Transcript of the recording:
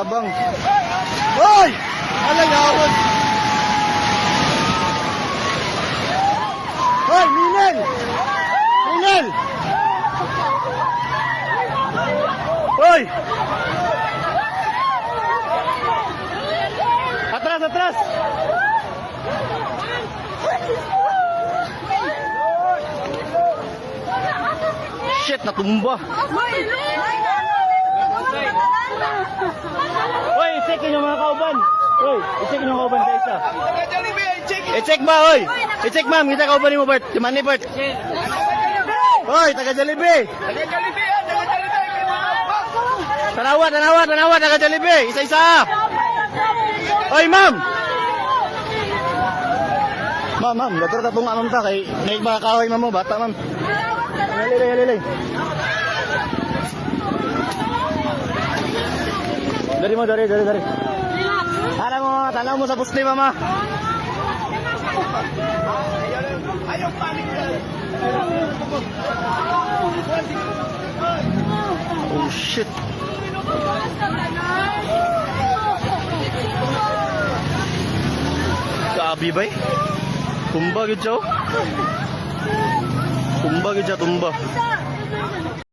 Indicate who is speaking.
Speaker 1: Yabang. Hoy! Alagawon! Hoy, Minel! Minel! Hoy! Atras, atras! Shit, natumba! Hoy, i-check yung mga kauban! Hoy, i-check yung kauban sa isa! I-check ba, hoy? I-check ma'am, kita kauban mo, Bert. Di man ni Bert. Hoy, taga Jollibee. Tanawa, tanawa, tanawa, taga Jollibee. Isa-isa. Hoy, ma'am. Ma'am, dapat tatong anong ta kay naik ba kahoy mo bata, ma'am. Lili. Dari mo, dari. Tanaw mo sa pusti, mama. Ayaw panik ka. Oh shit. Grabe ba? Tumba gid siya. Tumba.